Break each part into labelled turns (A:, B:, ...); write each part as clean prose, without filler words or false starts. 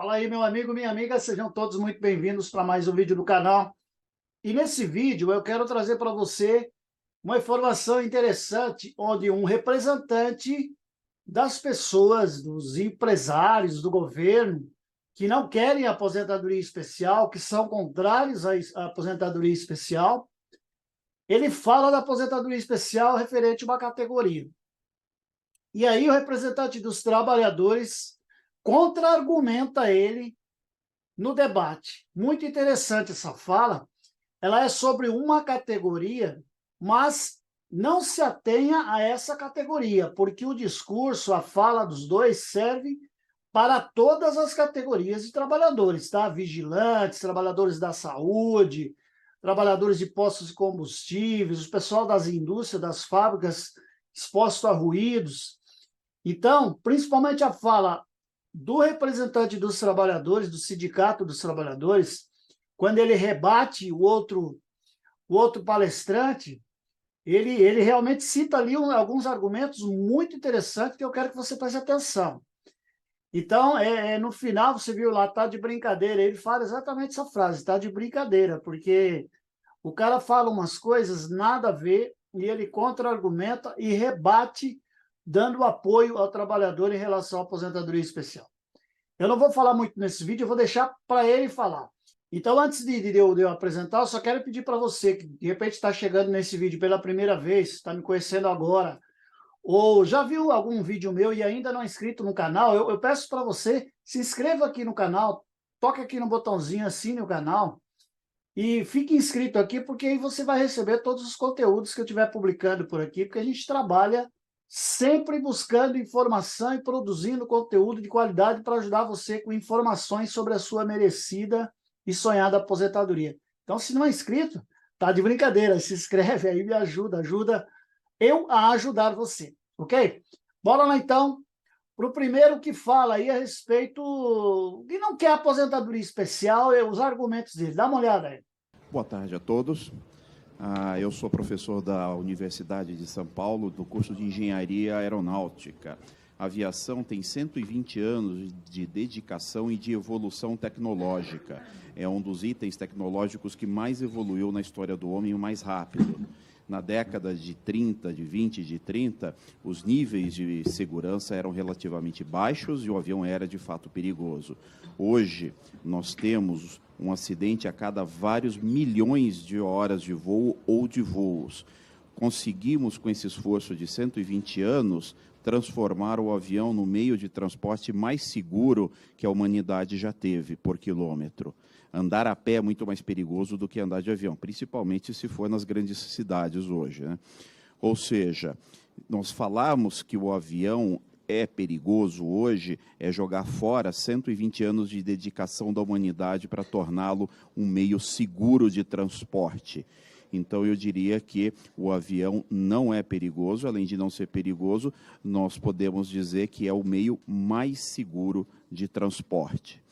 A: Fala aí, meu amigo, minha amiga, sejam todos muito bem-vindos para mais um vídeo do canal. E nesse vídeo eu quero trazer para você uma informação interessante, onde um representante das pessoas, dos empresários, do governo, que não querem aposentadoria especial, que são contrários à aposentadoria especial, ele fala da aposentadoria especial referente a uma categoria. E aí o representante dos trabalhadores contra-argumenta ele no debate. Muito interessante essa fala. Ela é sobre uma categoria, mas não se atenha a essa categoria, porque o discurso, a fala dos dois serve para todas as categorias de trabalhadores, tá? Vigilantes, trabalhadores da saúde, trabalhadores de postos de combustíveis, o pessoal das indústrias, das fábricas expostos a ruídos. Então, principalmente a fala do representante dos trabalhadores, do sindicato dos trabalhadores, quando ele rebate o outro palestrante, ele realmente cita ali alguns argumentos muito interessantes que eu quero que você preste atenção. Então, no final, você viu lá, tá de brincadeira, ele fala exatamente essa frase, tá de brincadeira, porque o cara fala umas coisas nada a ver, e ele contra-argumenta e rebate, dando apoio ao trabalhador em relação à aposentadoria especial. Eu não vou falar muito nesse vídeo, eu vou deixar para ele falar. Então, antes de eu apresentar, eu só quero pedir para você que, de repente, está chegando nesse vídeo pela primeira vez, está me conhecendo agora, ou já viu algum vídeo meu e ainda não é inscrito no canal, eu peço para você, se inscreva aqui no canal, toque aqui no botãozinho, assine o canal, e fique inscrito aqui, porque aí você vai receber todos os conteúdos que eu estiver publicando por aqui, porque a gente trabalha sempre buscando informação e produzindo conteúdo de qualidade para ajudar você com informações sobre a sua merecida e sonhada aposentadoria. Então, se não é inscrito, tá de brincadeira, se inscreve aí, me ajuda, ajuda eu a ajudar você, ok? Bora lá então para o primeiro que fala aí a respeito de não quer aposentadoria especial e os argumentos dele. Dá uma olhada aí.
B: Boa tarde a todos. Eu sou professor da Universidade de São Paulo, do curso de Engenharia Aeronáutica. A aviação tem 120 anos de dedicação e de evolução tecnológica. É um dos itens tecnológicos que mais evoluiu na história do homem, o mais rápido. Na década de 30, de 20, de 30, os níveis de segurança eram relativamente baixos e o avião era, de fato, perigoso. Hoje, nós temos um acidente a cada vários milhões de horas de voo ou de voos. Conseguimos, com esse esforço de 120 anos, transformar o avião no meio de transporte mais seguro que a humanidade já teve por quilômetro. Andar a pé é muito mais perigoso do que andar de avião, principalmente se for nas grandes cidades hoje, né? Ou seja, nós falamos que o avião é perigoso hoje, é jogar fora 120 anos de dedicação da humanidade para torná-lo um meio seguro de transporte. Então, eu diria que o avião não é perigoso, além de não ser perigoso, nós podemos dizer que é o meio mais seguro de transporte.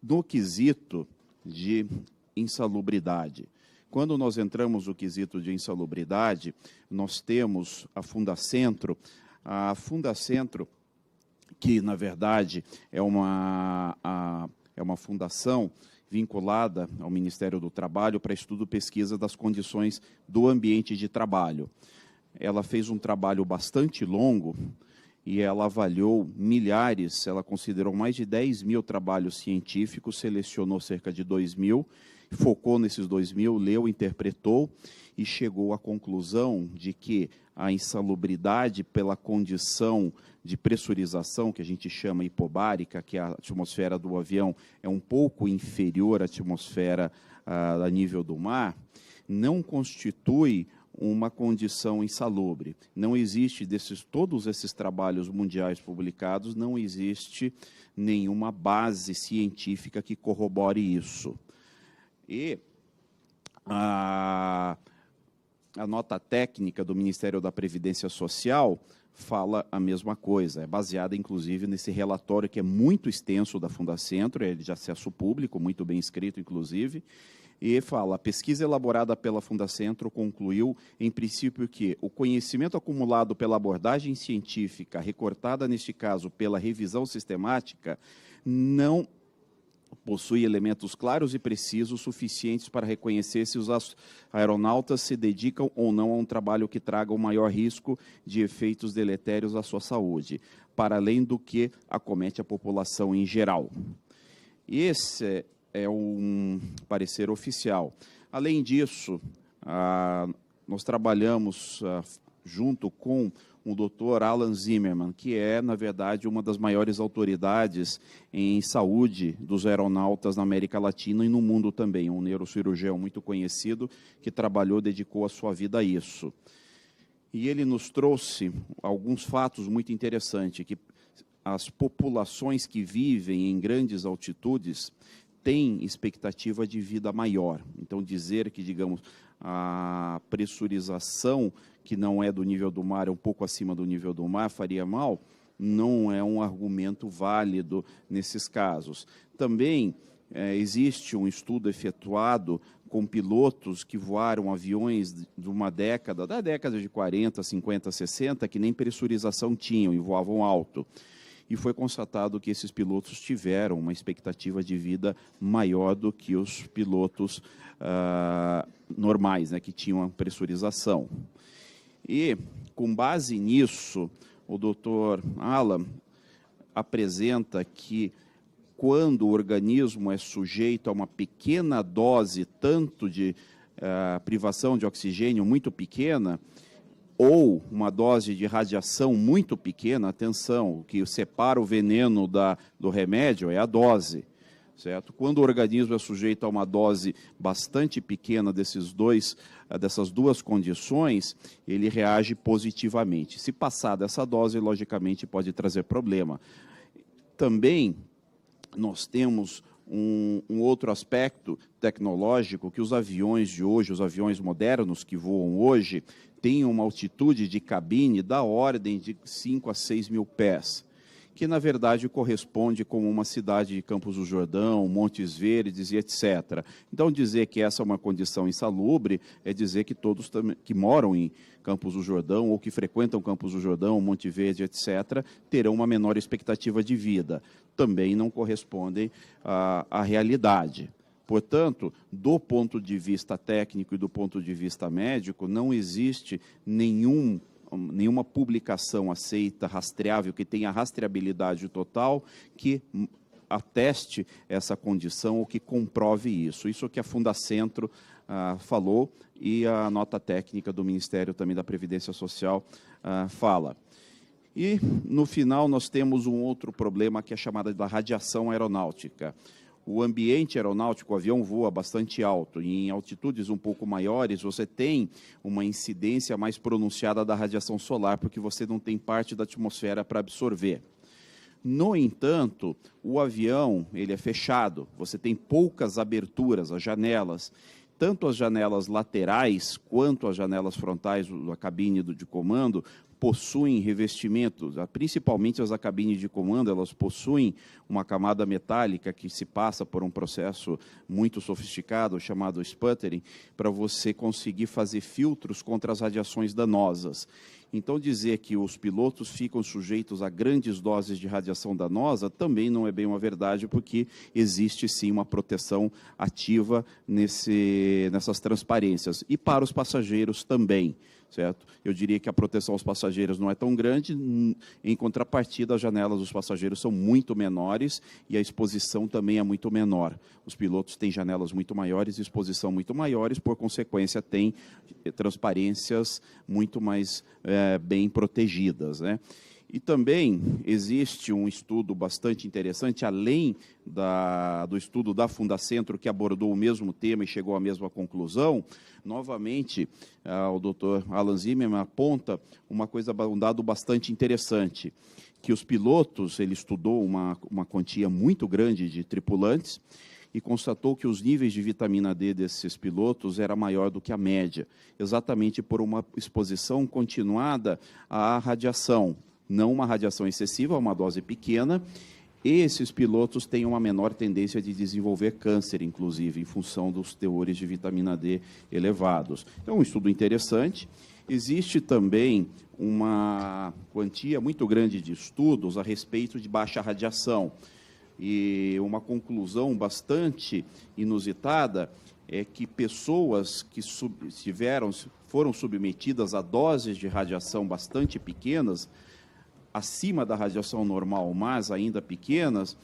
B: No quesito de insalubridade. Quando nós entramos no quesito de insalubridade, nós temos a Fundacentro. A Fundacentro, que, na verdade, é uma fundação vinculada ao Ministério do Trabalho para estudo e pesquisa das condições do ambiente de trabalho. Ela fez um trabalho bastante longo e ela avaliou milhares, ela considerou mais de 10 mil trabalhos científicos, selecionou cerca de 2 mil, focou nesses 2 mil, leu, interpretou e chegou à conclusão de que a insalubridade pela condição de pressurização, que a gente chama hipobárica, que a atmosfera do avião é um pouco inferior à atmosfera a nível do mar, não constitui uma condição insalubre. Não existe, todos esses trabalhos mundiais publicados, não existe nenhuma base científica que corrobore isso. E a nota técnica do Ministério da Previdência Social fala a mesma coisa, é baseada, inclusive, nesse relatório que é muito extenso da Fundacentro, é de acesso público, muito bem escrito, inclusive, e fala, a pesquisa elaborada pela Fundacentro concluiu, em princípio, que o conhecimento acumulado pela abordagem científica, recortada, neste caso, pela revisão sistemática, não possui elementos claros e precisos suficientes para reconhecer se os aeronautas se dedicam ou não a um trabalho que traga o maior risco de efeitos deletérios à sua saúde, para além do que acomete a população em geral. Esse é um parecer oficial. Além disso, nós trabalhamos junto com o Dr. Alan Zimmerman, que é, na verdade, uma das maiores autoridades em saúde dos aeronautas na América Latina e no mundo também, um neurocirurgião muito conhecido que dedicou a sua vida a isso. E ele nos trouxe alguns fatos muito interessantes, que as populações que vivem em grandes altitudes têm expectativa de vida maior. Então, dizer que, digamos, a pressurização que não é do nível do mar, é um pouco acima do nível do mar, faria mal, não é um argumento válido nesses casos. Também existe um estudo efetuado com pilotos que voaram aviões de uma década, da década de 40, 50, 60, que nem pressurização tinham e voavam alto. E foi constatado que esses pilotos tiveram uma expectativa de vida maior do que os pilotos normais, né, que tinham a pressurização. E, com base nisso, o Dr. Alan apresenta que, quando o organismo é sujeito a uma pequena dose, tanto de privação de oxigênio muito pequena, ou uma dose de radiação muito pequena, atenção, o que separa o veneno do remédio é a dose, certo? Quando o organismo é sujeito a uma dose bastante pequena dessas duas condições, ele reage positivamente. Se passar dessa dose, logicamente, pode trazer problema. Também nós temos um outro aspecto tecnológico, que os aviões de hoje, os aviões modernos que voam hoje, têm uma altitude de cabine da ordem de 5 a 6 mil pés, que, na verdade, corresponde com uma cidade de Campos do Jordão, Montes Verdes e etc. Então, dizer que essa é uma condição insalubre é dizer que todos que moram em Campos do Jordão ou que frequentam Campos do Jordão, Monte Verde, etc., terão uma menor expectativa de vida. Também não correspondem à realidade. Portanto, do ponto de vista técnico e do ponto de vista médico, não existe nenhuma publicação aceita, rastreável, que tenha rastreabilidade total, que ateste essa condição ou que comprove isso. Isso que a Fundacentro falou e a nota técnica do Ministério também da Previdência Social fala. E, no final, nós temos um outro problema que é chamado da radiação aeronáutica. O ambiente aeronáutico, o avião voa bastante alto, e em altitudes um pouco maiores você tem uma incidência mais pronunciada da radiação solar, porque você não tem parte da atmosfera para absorver. No entanto, o avião ele é fechado, você tem poucas aberturas, as janelas, tanto as janelas laterais quanto as janelas frontais da cabine de comando, possuem revestimentos, principalmente as da cabine de comando, elas possuem uma camada metálica que se passa por um processo muito sofisticado, chamado sputtering, para você conseguir fazer filtros contra as radiações danosas. Então, dizer que os pilotos ficam sujeitos a grandes doses de radiação danosa também não é bem uma verdade, porque existe sim uma proteção ativa nessas transparências. E para os passageiros também, certo? Eu diria que a proteção aos passageiros não é tão grande, em contrapartida, as janelas dos passageiros são muito menores e a exposição também é muito menor. Os pilotos têm janelas muito maiores e exposição muito maiores, por consequência, têm transparências muito mais bem protegidas, né? E também existe um estudo bastante interessante, além do estudo da Fundacentro, que abordou o mesmo tema e chegou à mesma conclusão. Novamente, o Dr. Alan Zimmerman aponta um dado bastante interessante, que os pilotos, ele estudou uma quantia muito grande de tripulantes, e constatou que os níveis de vitamina D desses pilotos era maior do que a média, exatamente por uma exposição continuada à radiação, não uma radiação excessiva, uma dose pequena, e esses pilotos têm uma menor tendência de desenvolver câncer, inclusive, em função dos teores de vitamina D elevados. Então, um estudo interessante. Existe também uma quantia muito grande de estudos a respeito de baixa radiação. E uma conclusão bastante inusitada é que pessoas que foram submetidas a doses de radiação bastante pequenas, acima da radiação normal, mas ainda pequenas,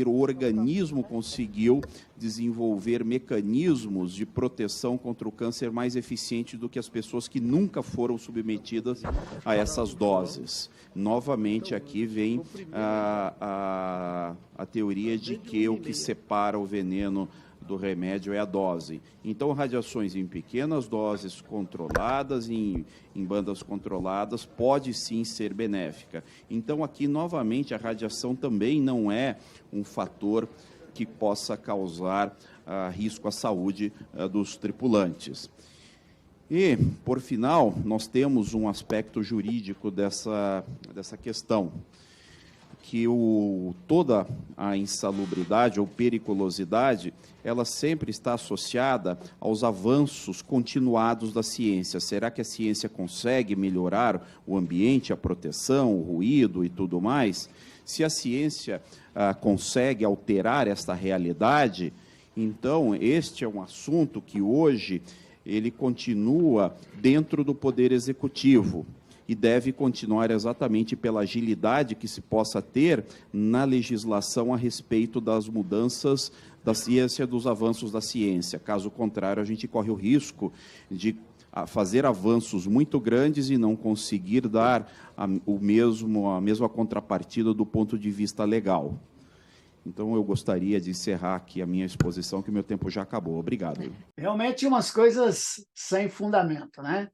B: o organismo conseguiu desenvolver mecanismos de proteção contra o câncer mais eficiente do que as pessoas que nunca foram submetidas a essas doses. Novamente, aqui vem a teoria de que o que separa o veneno do remédio é a dose. Então, radiações em pequenas doses controladas, em bandas controladas, pode sim ser benéfica. Então, aqui, novamente, a radiação também não é um fator que possa causar risco à saúde dos tripulantes. E, por final, nós temos um aspecto jurídico dessa questão, que toda a insalubridade ou periculosidade, ela sempre está associada aos avanços continuados da ciência. Será que a ciência consegue melhorar o ambiente, a proteção, o ruído e tudo mais? Se a ciência consegue alterar esta realidade, então este é um assunto que hoje ele continua dentro do Poder Executivo e deve continuar exatamente pela agilidade que se possa ter na legislação a respeito das mudanças da ciência, dos avanços da ciência. Caso contrário, a gente corre o risco de fazer avanços muito grandes e não conseguir dar a mesma contrapartida do ponto de vista legal. Então, eu gostaria de encerrar aqui a minha exposição, que o meu tempo já acabou. Obrigado.
A: Realmente umas coisas sem fundamento, né?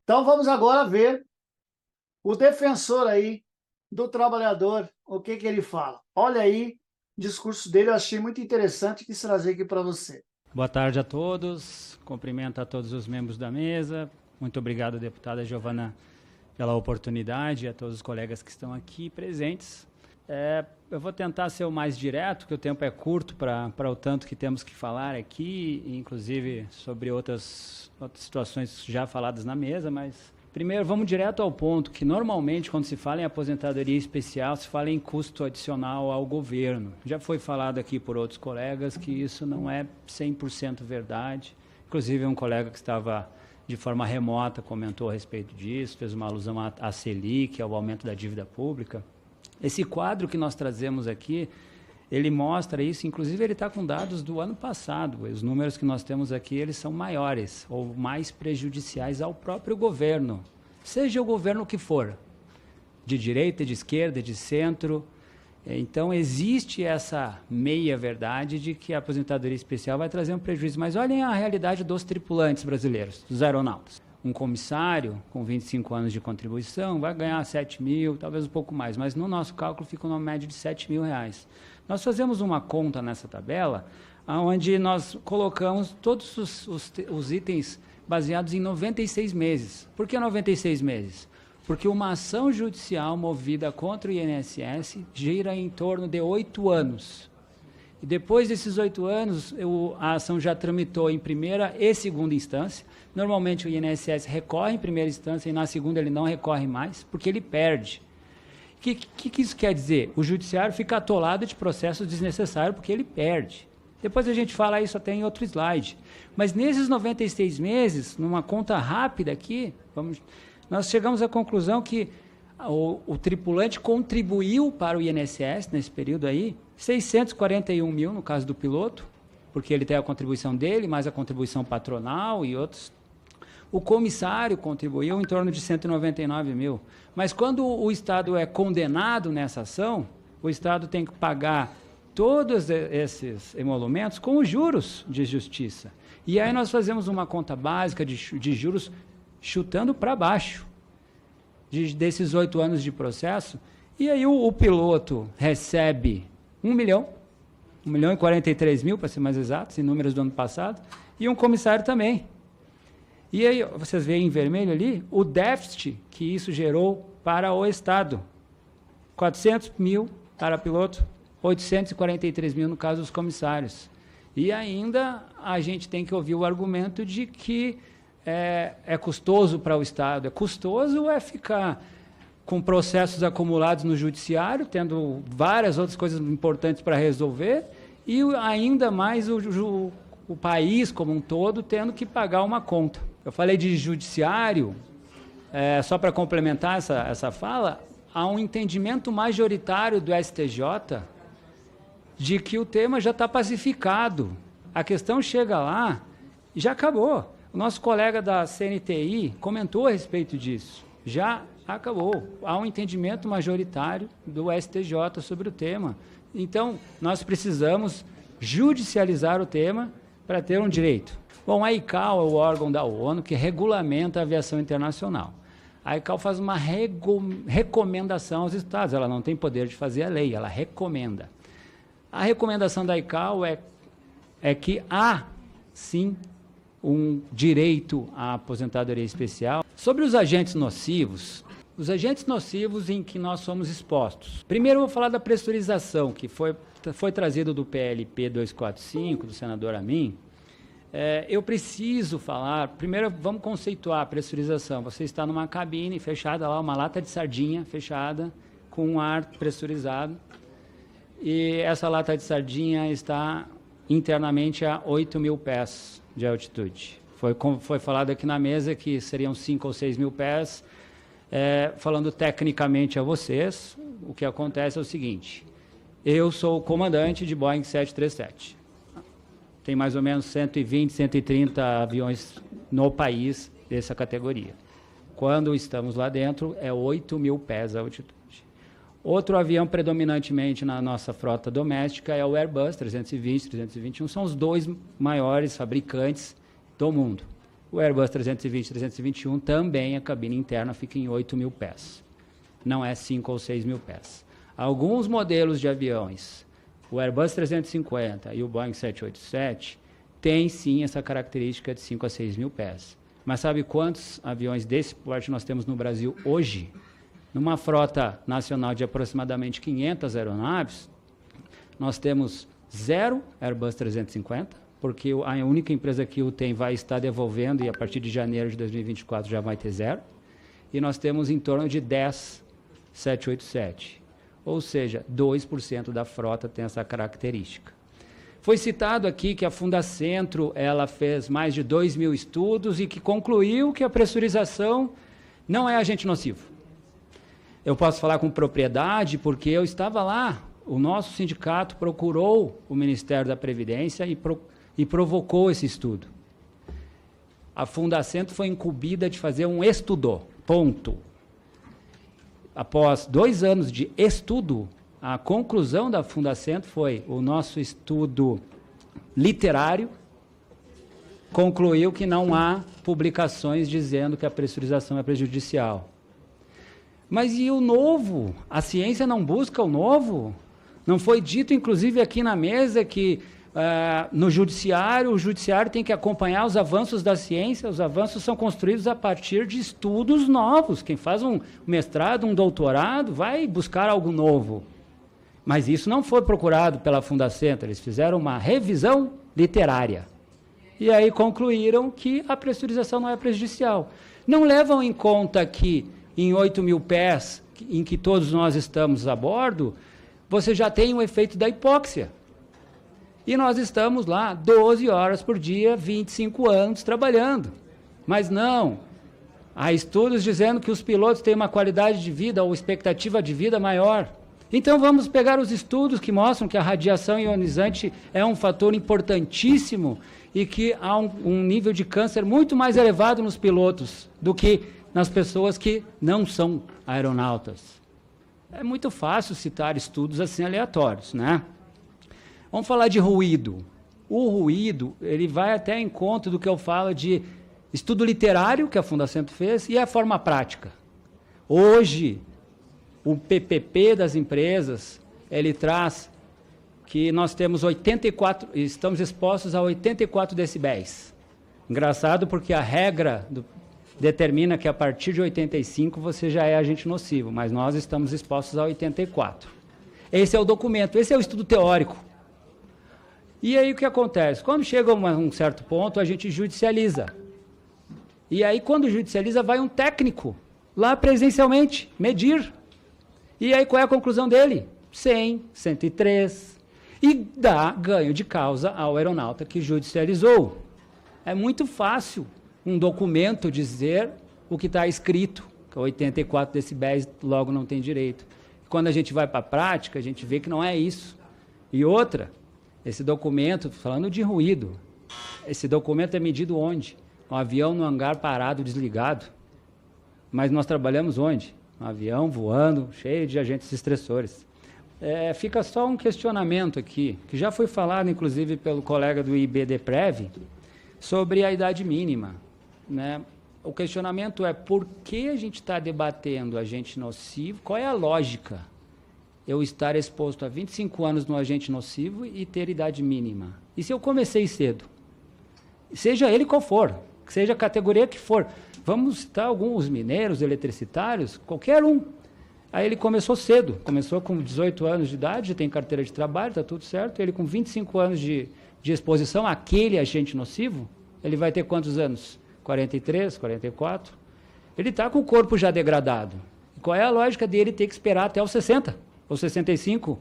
A: Então, vamos agora ver o defensor aí do trabalhador, o que ele fala. Olha aí o discurso dele, eu achei muito interessante, quis trazer aqui para você.
C: Boa tarde a todos, cumprimento a todos os membros da mesa, muito obrigado, deputada Giovana, pela oportunidade, e a todos os colegas que estão aqui presentes. Eu vou tentar ser o mais direto, porque o tempo é curto para o tanto que temos que falar aqui, inclusive sobre outras situações já faladas na mesa, mas primeiro vamos direto ao ponto, que normalmente quando se fala em aposentadoria especial, se fala em custo adicional ao governo. Já foi falado aqui por outros colegas que isso não é 100% verdade, inclusive um colega que estava de forma remota comentou a respeito disso, fez uma alusão à Selic, ao aumento da dívida pública. Esse quadro que nós trazemos aqui, ele mostra isso, inclusive ele está com dados do ano passado. Os números que nós temos aqui, eles são maiores ou mais prejudiciais ao próprio governo, seja o governo que for, de direita, de esquerda, de centro. Então, existe essa meia-verdade de que a aposentadoria especial vai trazer um prejuízo. Mas olhem a realidade dos tripulantes brasileiros, dos aeronautas. Um comissário com 25 anos de contribuição vai ganhar 7 mil, talvez um pouco mais, mas no nosso cálculo fica uma média de 7 mil reais. Nós fazemos uma conta nessa tabela, onde nós colocamos todos os itens baseados em 96 meses. Por que 96 meses? Porque uma ação judicial movida contra o INSS gira em torno de 8 anos. E depois desses 8 anos, a ação já tramitou em primeira e segunda instância. Normalmente o INSS recorre em primeira instância e na segunda ele não recorre mais, porque ele perde. O que isso quer dizer? O judiciário fica atolado de processos desnecessários porque ele perde. Depois a gente fala isso até em outro slide. Mas nesses 96 meses, numa conta rápida aqui, nós chegamos à conclusão que o tripulante contribuiu para o INSS nesse período aí, 641 mil no caso do piloto, porque ele tem a contribuição dele, mais a contribuição patronal e outros. O comissário contribuiu em torno de 199 mil. Mas quando o Estado é condenado nessa ação, o Estado tem que pagar todos esses emolumentos com os juros de justiça. E aí nós fazemos uma conta básica de juros chutando para baixo desses 8 anos de processo. E aí o piloto recebe 1 milhão e 43 mil, para ser mais exatos, em números do ano passado, e um comissário também. E aí, vocês veem em vermelho ali, o déficit que isso gerou para o Estado. 400 mil para piloto, 843 mil no caso dos comissários. E ainda a gente tem que ouvir o argumento de que é custoso para o Estado. É custoso é ficar com processos acumulados no judiciário, tendo várias outras coisas importantes para resolver, e ainda mais o país como um todo tendo que pagar uma conta. Eu falei de judiciário, só para complementar essa fala, há um entendimento majoritário do STJ de que o tema já está pacificado. A questão chega lá e já acabou. O nosso colega da CNTI comentou a respeito disso. Já acabou. Há um entendimento majoritário do STJ sobre o tema. Então, nós precisamos judicializar o tema para ter um direito. Bom, a ICAO é o órgão da ONU que regulamenta a aviação internacional. A ICAO faz uma recomendação aos Estados. Ela não tem poder de fazer a lei, ela recomenda. A recomendação da ICAO é que há, sim, um direito à aposentadoria especial. Sobre os agentes nocivos em que nós somos expostos. Primeiro eu vou falar da pressurização, que foi trazido do PLP 245, do senador Amin. Eu preciso falar, primeiro vamos conceituar a pressurização. Você está numa cabine fechada lá, uma lata de sardinha fechada, com um ar pressurizado, e essa lata de sardinha está internamente a 8.000 pés de altitude. Foi falado aqui na mesa que seriam 5 ou 6 mil pés. Falando tecnicamente a vocês, o que acontece é o seguinte: eu sou o comandante de Boeing 737. Tem mais ou menos 120, 130 aviões no país dessa categoria. Quando estamos lá dentro, é 8.000 pés a altitude. Outro avião predominantemente na nossa frota doméstica é o Airbus 320, 321, são os dois maiores fabricantes do mundo. O Airbus 320 e 321 também, a cabine interna fica em 8.000 pés. Não é 5 ou 6 mil pés. Alguns modelos de aviões, o Airbus 350 e o Boeing 787, têm sim essa característica de 5 a 6 mil pés. Mas sabe quantos aviões desse porte nós temos no Brasil hoje? Numa frota nacional de aproximadamente 500 aeronaves, nós temos 0 Airbus 350, porque a única empresa que o tem vai estar devolvendo, e a partir de janeiro de 2024 já vai ter 0. E nós temos em torno de 10 787. Ou seja, 2% da frota tem essa característica. Foi citado aqui que a Fundacentro ela fez mais de 2.000 estudos e que concluiu que a pressurização não é agente nocivo. Eu posso falar com propriedade porque eu estava lá. O nosso sindicato procurou o Ministério da Previdência e provocou esse estudo. A Fundacentro foi incumbida de fazer um estudo, ponto. Após 2 anos de estudo, a conclusão da Fundacentro foi: o nosso estudo literário concluiu que não há publicações dizendo que a pressurização é prejudicial. Mas e o novo? A ciência não busca o novo? Não foi dito, inclusive, aqui na mesa que no judiciário, o judiciário tem que acompanhar os avanços da ciência. Os avanços são construídos a partir de estudos novos. Quem faz um mestrado, um doutorado, vai buscar algo novo. Mas isso não foi procurado pela Fundacentro. Eles fizeram uma revisão literária. E aí concluíram que a pressurização não é prejudicial. Não levam em conta que em 8.000 pés, em que todos nós estamos a bordo, você já tem o efeito da hipóxia. E nós estamos lá 12 horas por dia, 25 anos trabalhando. Mas não, há estudos dizendo que os pilotos têm uma qualidade de vida ou expectativa de vida maior. Então vamos pegar os estudos que mostram que a radiação ionizante é um fator importantíssimo e que há um nível de câncer muito mais elevado nos pilotos do que nas pessoas que não são aeronautas. É muito fácil citar estudos assim aleatórios, né? Vamos falar de ruído. O ruído, ele vai até em conta do que eu falo de estudo literário, que a Fundacentro fez, e a forma prática. Hoje, o PPP das empresas, ele traz que nós temos estamos expostos a 84 decibéis. Engraçado porque a regra determina que a partir de 85 você já é agente nocivo, mas nós estamos expostos a 84. Esse é o documento, esse é o estudo teórico. E aí o que acontece? Quando chega a um certo ponto, a gente judicializa. E aí quando judicializa, vai um técnico lá presencialmente, medir. E aí qual é a conclusão dele? 100, 103. E dá ganho de causa ao aeronauta que judicializou. É muito fácil um documento dizer o que está escrito, que 84 decibéis logo não tem direito. Quando a gente vai para a prática, a gente vê que não é isso. E outra, esse documento, falando de ruído, esse documento é medido onde? Um avião no hangar parado, desligado. Mas nós trabalhamos onde? Um avião voando, cheio de agentes estressores. Fica só um questionamento aqui, que já foi falado, inclusive, pelo colega do IBDPrev, sobre a idade mínima, né? O questionamento é por que a gente está debatendo agente nocivo, qual é a lógica eu estar exposto a 25 anos no agente nocivo e ter idade mínima? E se eu comecei cedo? Seja ele qual for, seja a categoria que for. Vamos citar alguns mineiros, eletricitários, qualquer um. Aí ele começou cedo, começou com 18 anos de idade, já tem carteira de trabalho, está tudo certo. Ele com 25 anos de exposição àquele agente nocivo, ele vai ter quantos anos? 43, 44? Ele está com o corpo já degradado. Qual é a lógica dele ter que esperar até os 60 ou 65?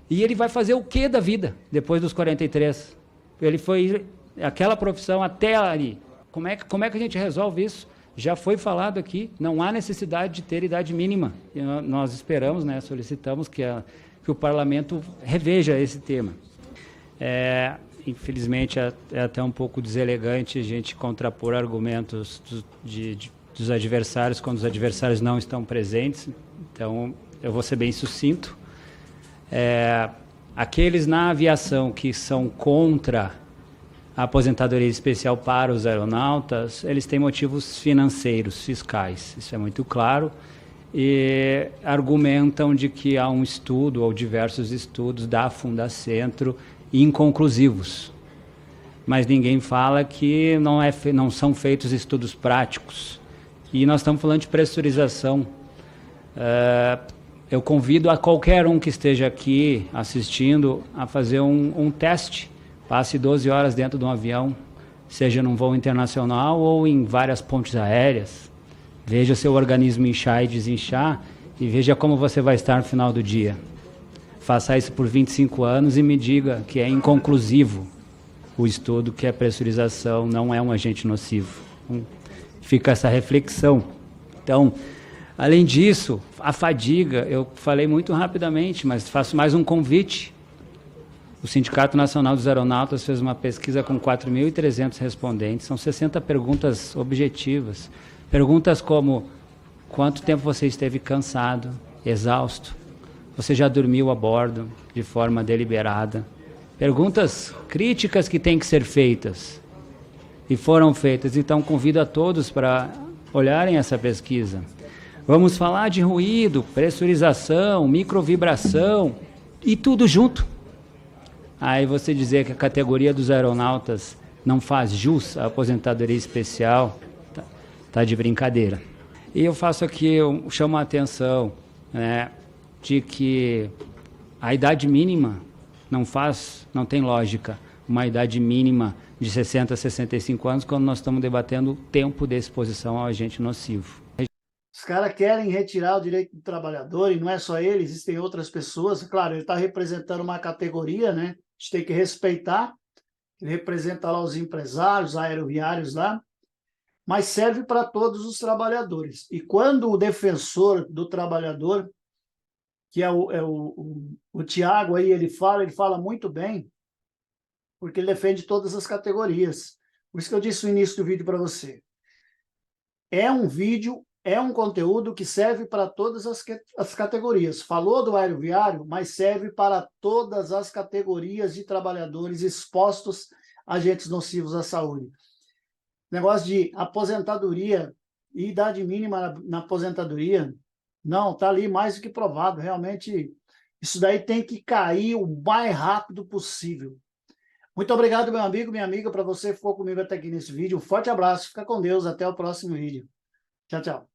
C: E ele vai fazer o que da vida depois dos 43? Ele foi aquela profissão até ali. Como é que a gente resolve isso? Já foi falado aqui, não há necessidade de ter idade mínima. E nós esperamos, né, solicitamos que o parlamento reveja esse tema. Infelizmente, é até um pouco deselegante a gente contrapor argumentos dos adversários quando os adversários não estão presentes. Então, eu vou ser bem sucinto. Aqueles na aviação que são contra a aposentadoria especial para os aeronautas, eles têm motivos financeiros, fiscais, isso é muito claro, e argumentam de que há um estudo ou diversos estudos da Fundacentro inconclusivos, mas ninguém fala que não são feitos estudos práticos. E nós estamos falando de pressurização. Eu convido a qualquer um que esteja aqui assistindo a fazer um teste. Passe 12 horas dentro de um avião, seja num voo internacional ou em várias pontes aéreas. Veja seu organismo inchar e desinchar e veja como você vai estar no final do dia. Faça isso por 25 anos e me diga que é inconclusivo o estudo que a pressurização não é um agente nocivo. Fica essa reflexão. Então, além disso, a fadiga, eu falei muito rapidamente, mas faço mais um convite. O Sindicato Nacional dos Aeronautas fez uma pesquisa com 4.300 respondentes, são 60 perguntas objetivas. Perguntas como: quanto tempo você esteve cansado, exausto? Você já dormiu a bordo de forma deliberada? Perguntas críticas que têm que ser feitas e foram feitas. Então, convido a todos para olharem essa pesquisa. Vamos falar de ruído, pressurização, microvibração e tudo junto. Aí você dizer que a categoria dos aeronautas não faz jus à aposentadoria especial, tá de brincadeira. E eu faço aqui, eu chamo a atenção, né, de que a idade mínima não tem lógica, uma idade mínima de 60 a 65 anos, quando nós estamos debatendo o tempo de exposição ao agente nocivo.
A: Os caras querem retirar o direito do trabalhador, e não é só ele, existem outras pessoas. Claro, ele está representando uma categoria, né? A gente tem que respeitar. Ele representa lá os empresários, aeroviários lá, mas serve para todos os trabalhadores. E quando o defensor do trabalhador, que é o Tiago aí, ele fala muito bem, porque ele defende todas as categorias. Por isso que eu disse no início do vídeo para você. É um vídeo, é um conteúdo que serve para todas as categorias. Falou do aeroviário, mas serve para todas as categorias de trabalhadores expostos a agentes nocivos à saúde. Negócio de aposentadoria e idade mínima na aposentadoria, não, está ali mais do que provado. Realmente, isso daí tem que cair o mais rápido possível. Muito obrigado, meu amigo, minha amiga, para você que ficou comigo até aqui nesse vídeo. Um forte abraço, fica com Deus, até o próximo vídeo. Tchau, tchau.